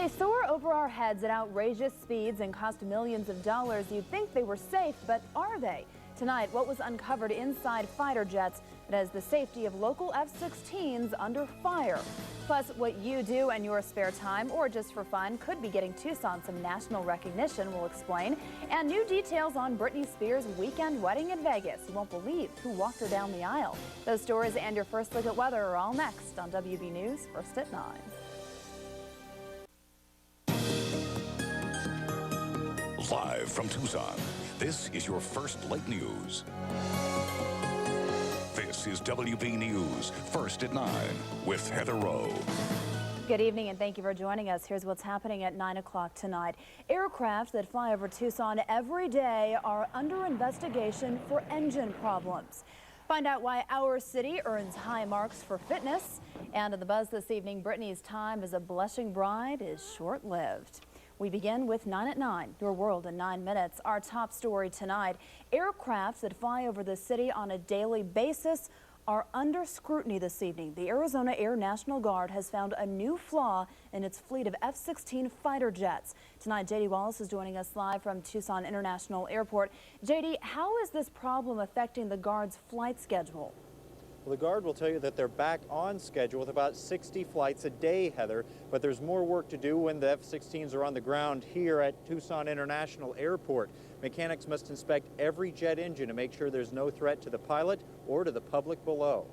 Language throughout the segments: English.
They soar over our heads at outrageous speeds and cost millions of dollars. You'd think they were safe, but are they? Tonight, what was uncovered inside fighter jets that has the safety of local F-16s under fire. Plus, what you do in your spare time or just for fun could be getting Tucson some national recognition, we'll explain. And new details on Britney Spears' weekend wedding in Vegas. You won't believe who walked her down the aisle. Those stories and your first look at weather are all next on WB News, first at 9. Live from Tucson, this is your first late news. This is WB News, first at 9, with Heather Rowe. Good evening and thank you for joining us. Here's what's happening at 9 o'clock tonight. Aircraft that fly over Tucson every day are under investigation for engine problems. Find out why our city earns high marks for fitness. And in the buzz this evening, Britney's time as a blushing bride is short-lived. We begin with 9 at 9, your world in 9 minutes. Our top story tonight, aircraft that fly over the city on a daily basis are under scrutiny this evening. The Arizona Air National Guard has found a new flaw in its fleet of F-16 fighter jets. Tonight, J.D. Wallace is joining us live from Tucson International Airport. J.D., how is this problem affecting the Guard's flight schedule? Well, the Guard will tell you that they're back on schedule with about 60 flights a day, Heather, but there's more work to do when the F-16s are on the ground here at Tucson International Airport. Mechanics must inspect every jet engine to make sure there's no threat to the pilot or to the public below.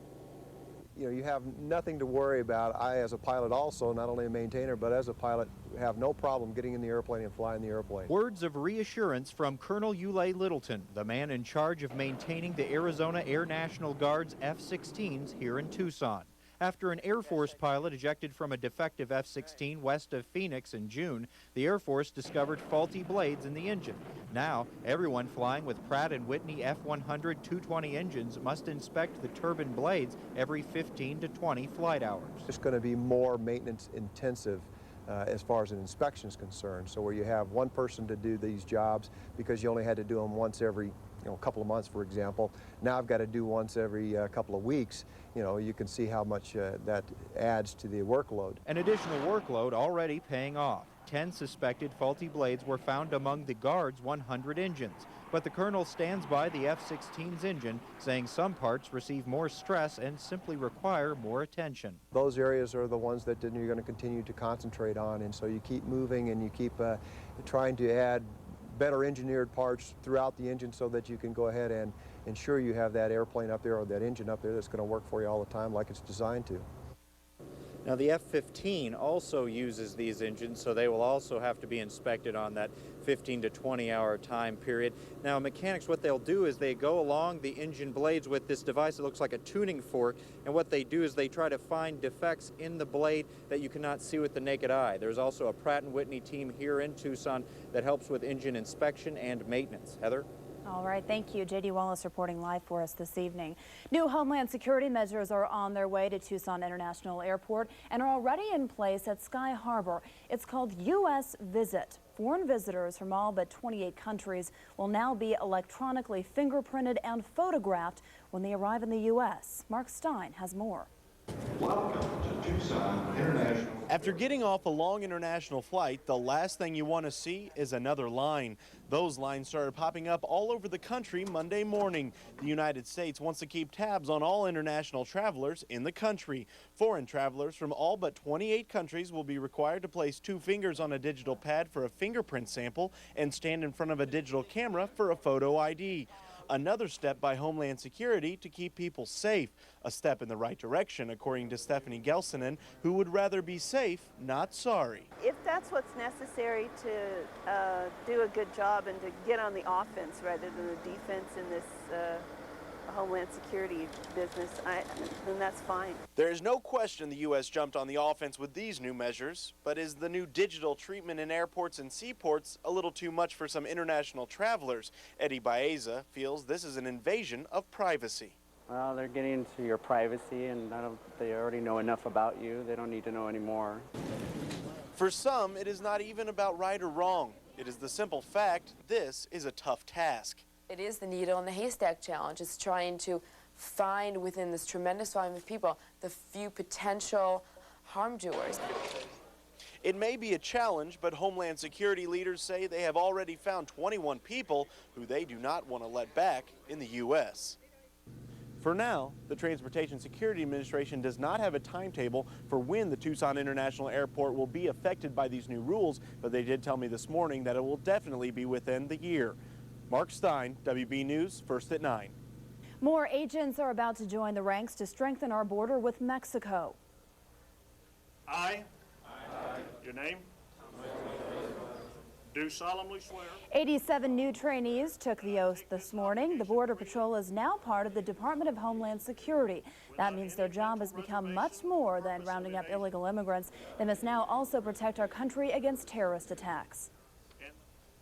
You know, you have nothing to worry about. I, as a pilot also, not only a maintainer, but as a pilot, have no problem getting in the airplane and flying the airplane. Words of reassurance from Colonel Ulay Littleton, the man in charge of maintaining the Arizona Air National Guard's F-16s here in Tucson. After an Air Force pilot ejected from a defective F-16 west of Phoenix in June, the Air Force discovered faulty blades in the engine. Now, everyone flying with Pratt & Whitney F-100-220 engines must inspect the turbine blades every 15 to 20 flight hours. It's going to be more maintenance intensive as far as an inspection is concerned. So where you have one person to do these jobs because you only had to do them once every couple of months, for example. Now I've got to do once every couple of weeks. You can see how much that adds to the workload. An additional workload already paying off. 10 suspected faulty blades were found among the Guard's 100 engines. But the Colonel stands by the F-16's engine, saying some parts receive more stress and simply require more attention. Those areas are the ones that you're going to continue to concentrate on, and so you keep moving and you keep trying to add better engineered parts throughout the engine so that you can go ahead and ensure you have that airplane up there or that engine up there that's going to work for you all the time like it's designed to. Now, the F-15 also uses these engines, so they will also have to be inspected on that 15 to 20 hour time period. Now, mechanics, what they'll do is they go along the engine blades with this device that looks like a tuning fork, and what they do is they try to find defects in the blade that you cannot see with the naked eye. There's also a Pratt & Whitney team here in Tucson that helps with engine inspection and maintenance. Heather? All right, thank you. J.D. Wallace reporting live for us this evening. New Homeland Security measures are on their way to Tucson International Airport and are already in place at Sky Harbor. It's called U.S. Visit. Foreign visitors from all but 28 countries will now be electronically fingerprinted and photographed when they arrive in the U.S. Mark Stein has more. Welcome to Tucson International. After getting off a long international flight, the last thing you want to see is another line. Those lines started popping up all over the country Monday morning. The United States wants to keep tabs on all international travelers in the country. Foreign travelers from all but 28 countries will be required to place 2 fingers on a digital pad for a fingerprint sample and stand in front of a digital camera for a photo ID. Another step by Homeland Security to keep people safe. A step in the right direction, according to Stephanie Gelsinen, who would rather be safe, not sorry. If that's what's necessary to do a good job and to get on the offense rather than the defense in this Homeland Security business, then that's fine. There is no question the U.S. jumped on the offense with these new measures, but is the new digital treatment in airports and seaports a little too much for some international travelers? Eddie Baeza feels this is an invasion of privacy. Well, they're getting into your privacy, and they already know enough about you. They don't need to know any more. For some, it is not even about right or wrong. It is the simple fact this is a tough task. It is the needle in the haystack challenge. It's trying to find within this tremendous volume of people the few potential harm doers. It may be a challenge, but Homeland Security leaders say they have already found 21 people who they do not want to let back in the U.S. For now, the Transportation Security Administration does not have a timetable for when the Tucson International Airport will be affected by these new rules, but they did tell me this morning that it will definitely be within the year. Mark Stein, WB News, First at 9. More agents are about to join the ranks to strengthen our border with Mexico. I. Your name? Do solemnly swear. 87 new trainees took the oath this morning. The Border Patrol is now part of the Department of Homeland Security. That means their job has become much more than rounding up illegal immigrants. They must now also protect our country against terrorist attacks.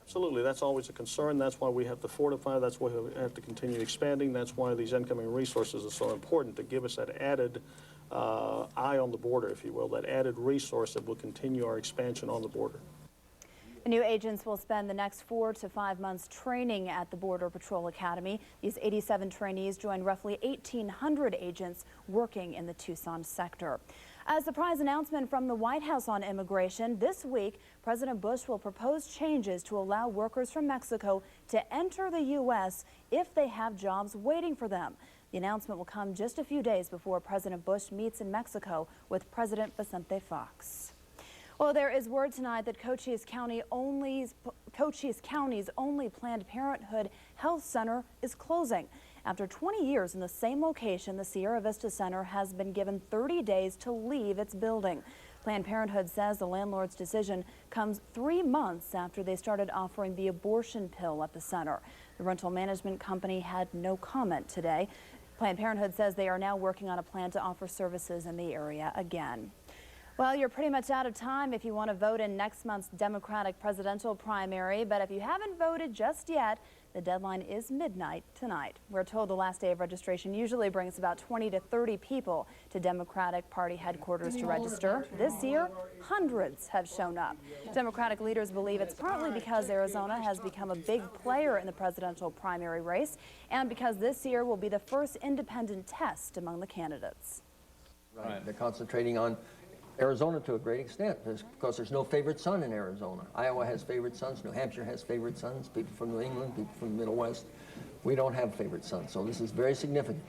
Absolutely, that's always a concern. That's why we have to fortify. That's why we have to continue expanding. That's why these incoming resources are so important to give us that added eye on the border, if you will, that added resource that will continue our expansion on the border. The new agents will spend the next 4 to 5 months training at the Border Patrol Academy. These 87 trainees join roughly 1,800 agents working in the Tucson sector. A surprise announcement from the White House on immigration. This week, President Bush will propose changes to allow workers from Mexico to enter the U.S. if they have jobs waiting for them. The announcement will come just a few days before President Bush meets in Mexico with President Vicente Fox. Well, there is word tonight that Cochise County's only Planned Parenthood Health Center is closing. After 20 years in the same location, the Sierra Vista Center has been given 30 days to leave its building. Planned Parenthood says the landlord's decision comes 3 months after they started offering the abortion pill at the center. The rental management company had no comment today. Planned Parenthood says they are now working on a plan to offer services in the area again. Well, you're pretty much out of time if you want to vote in next month's Democratic presidential primary, but if you haven't voted just yet, the deadline is midnight tonight. We're told the last day of registration usually brings about 20 to 30 people to Democratic Party headquarters to register. This year, hundreds have shown up. Democratic leaders believe it's partly because Arizona has become a big player in the presidential primary race and because this year will be the first independent test among the candidates. Right. They're concentrating on Arizona to a great extent, because there's no favorite son in Arizona. Iowa has favorite sons, New Hampshire has favorite sons, people from New England, people from the Middle West. We don't have favorite sons, so this is very significant.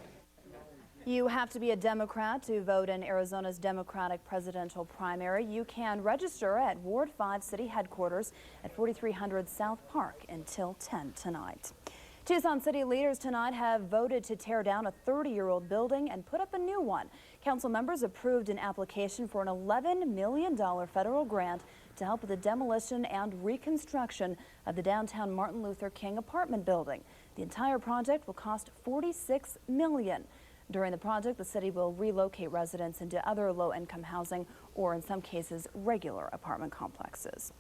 You have to be a Democrat to vote in Arizona's Democratic presidential primary. You can register at Ward 5 City Headquarters at 4300 South Park until 10 tonight. Tucson city leaders tonight have voted to tear down a 30-year-old building and put up a new one. Council members approved an application for an $11 million federal grant to help with the demolition and reconstruction of the downtown Martin Luther King apartment building. The entire project will cost $46 million. During the project, the city will relocate residents into other low-income housing or, in some cases, regular apartment complexes.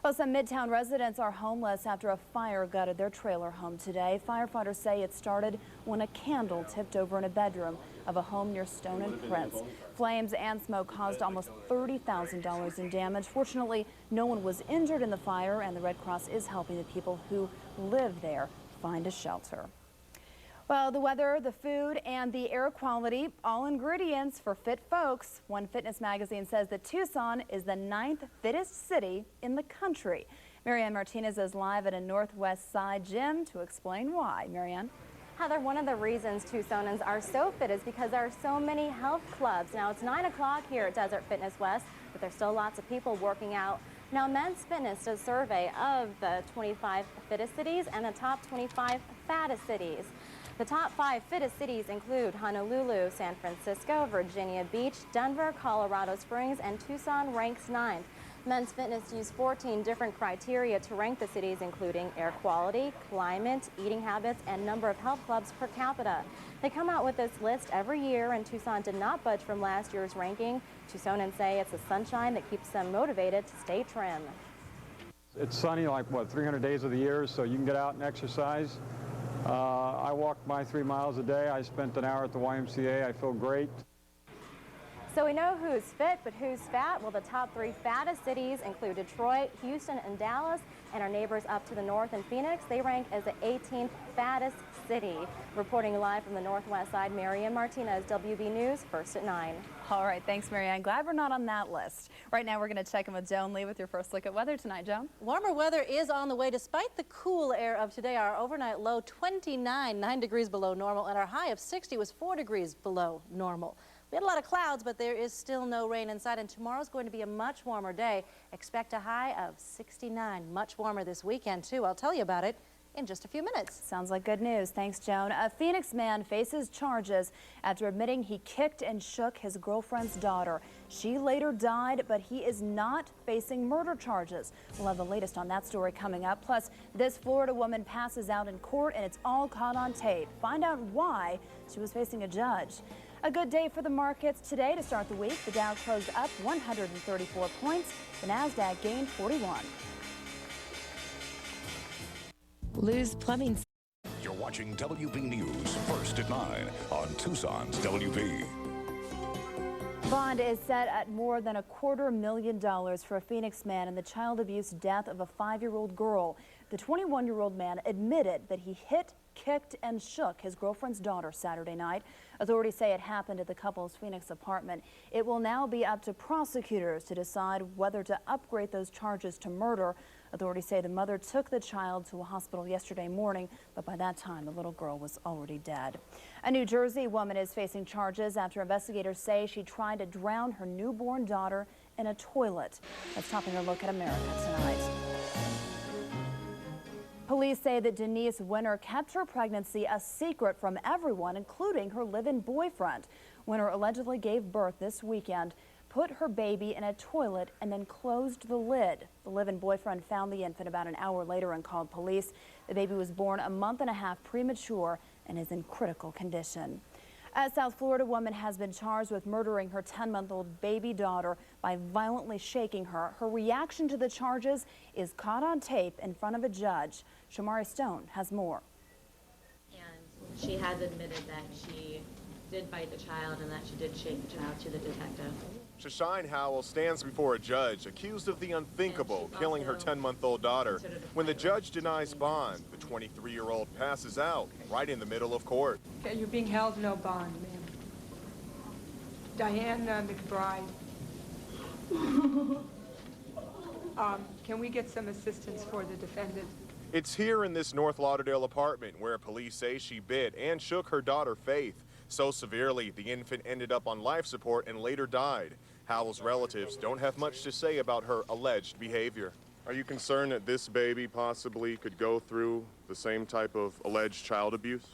Well, some Midtown residents are homeless after a fire gutted their trailer home today. Firefighters say it started when a candle tipped over in a bedroom of a home near Stone and Prince. Flames and smoke caused almost $30,000 in damage. Fortunately, no one was injured in the fire, and the Red Cross is helping the people who live there find a shelter. Well, the weather, the food, and the air quality, all ingredients for fit folks. One fitness magazine says that Tucson is the 9th fittest city in the country. MARIANNE Martinez is live at a Northwest Side gym to explain why. MARIANNE? Heather, one of the reasons Tucsonans are so fit is because there are so many health clubs. Now, it's 9 o'clock here at Desert Fitness West, but there's still lots of people working out. Now, Men's Fitness does a survey of the 25 fittest cities and the top 25 fattest cities. The top 5 fittest cities include Honolulu, San Francisco, Virginia Beach, Denver, Colorado Springs, and Tucson ranks 9th. Men's Fitness used 14 different criteria to rank the cities, including air quality, climate, eating habits, and number of health clubs per capita. They come out with this list every year, and Tucson did not budge from last year's ranking. Tucsonans say it's the sunshine that keeps them motivated to stay trim. It's sunny like, 300 days of the year, so you can get out and exercise. I walk my 3 miles a day. I spent an hour at the YMCA. I feel great. So we know who's fit, but who's fat? Well, the top 3 fattest cities include Detroit, Houston, and Dallas, and our neighbors up to the north in Phoenix. They rank as the 18th fattest city. Reporting live from the northwest side, Marianne Martinez, WB News, first at 9. All right, thanks, Marianne. Glad we're not on that list. Right now, we're going to check in with Joan Lee with your first look at weather tonight. Joan? Warmer weather is on the way despite the cool air of today. Our overnight low 29, 9 degrees below normal, and our high of 60 was 4 degrees below normal. We had a lot of clouds, but there is still no rain inside, and tomorrow's going to be a much warmer day. Expect a high of 69. Much warmer this weekend, too. I'll tell you about it in just a few minutes. Sounds like good news. Thanks, Joan. A Phoenix man faces charges after admitting he kicked and shook his girlfriend's daughter. She later died, but he is not facing murder charges. We'll have the latest on that story coming up. Plus, this Florida woman passes out in court, and it's all caught on tape. Find out why she was facing a judge. A good day for the markets today to start the week. The Dow closed up 134 points. The Nasdaq gained 41. Lou's Plumbing. You're watching WB News, first at 9 on Tucson's WB. Bond is set at more than $250,000 for a Phoenix man in the child abuse death of a 5-year-old girl. The 21-year-old man admitted that he hit, kicked, and shook his girlfriend's daughter Saturday night. Authorities say it happened at the couple's Phoenix apartment. It will now be up to prosecutors to decide whether to upgrade those charges to murder. Authorities say the mother took the child to a hospital yesterday morning, but by that time the little girl was already dead. A New Jersey woman is facing charges after investigators say she tried to drown her newborn daughter in a toilet. That's topping a look at America tonight. Police say that Denise Winter kept her pregnancy a secret from everyone, including her live-in boyfriend. Winter allegedly gave birth this weekend, put her baby in a toilet, and then closed the lid. The live-in boyfriend found the infant about an hour later and called police. The baby was born a month and a half premature and is in critical condition. A South Florida woman has been charged with murdering her 10-month-old baby daughter by violently shaking her. Her reaction to the charges is caught on tape in front of a judge. Shamari Stone has more. And she has admitted that she did bite the child and that she did shake the child to the detective. Shashine Howell stands before a judge accused of the unthinkable, killing her 10-month-old daughter. When the judge denies bond, the 23-year-old passes out right in the middle of court. Okay, you're being held no bond, ma'am. Diane McBride. Can we get some assistance for the defendant? It's here in this North Lauderdale apartment where police say she bit and shook her daughter Faith so severely the infant ended up on life support and later died. Howell's relatives don't have much to say about her alleged behavior. Are you concerned that this baby possibly could go through the same type of alleged child abuse?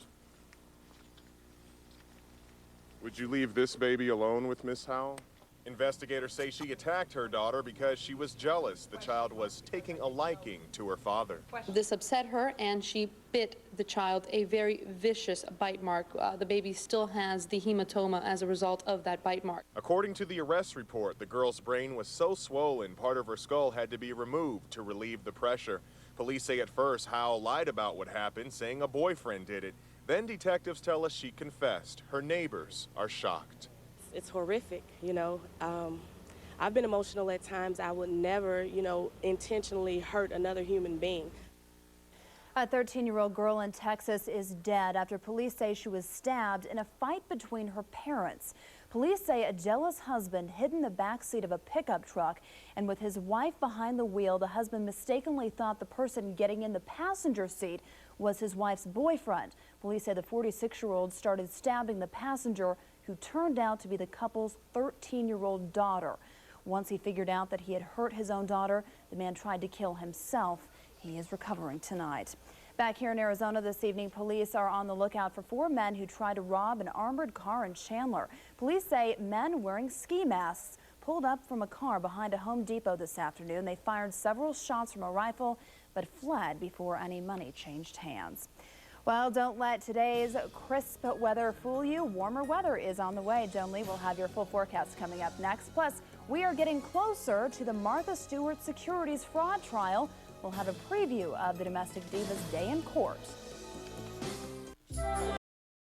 Would you leave this baby alone with Miss Howell? Investigators say she attacked her daughter because she was jealous the child was taking a liking to her father. This upset her and she bit the child a very vicious bite mark. The baby still has the hematoma as a result of that bite mark. According to the arrest report, the girl's brain was so swollen part of her skull had to be removed to relieve the pressure. Police say at first Howell lied about what happened, saying a boyfriend did it. Then detectives tell us she confessed. Her neighbors are shocked. It's horrific, you know. I've been emotional at times. I would never, you know, intentionally hurt another human being. A 13-year-old girl in Texas is dead after police say she was stabbed in a fight between her parents. Police say a jealous husband hid in the backseat of a pickup truck, and with his wife behind the wheel, the husband mistakenly thought the person getting in the passenger seat was his wife's boyfriend. Police say the 46-year-old started stabbing the passenger, who turned out to be the couple's 13-year-old daughter. Once he figured out that he had hurt his own daughter, the man tried to kill himself. He is recovering tonight. Back here in Arizona this evening, police are on the lookout for 4 men who tried to rob an armored car in Chandler. Police say men wearing ski masks pulled up from a car behind a Home Depot this afternoon. They fired several shots from a rifle, but fled before any money changed hands. Well, don't let today's crisp weather fool you. Warmer weather is on the way. Joan Lee will have your full forecast coming up next. Plus, we are getting closer to the Martha Stewart securities fraud trial. We'll have a preview of the Domestic Divas Day in Court.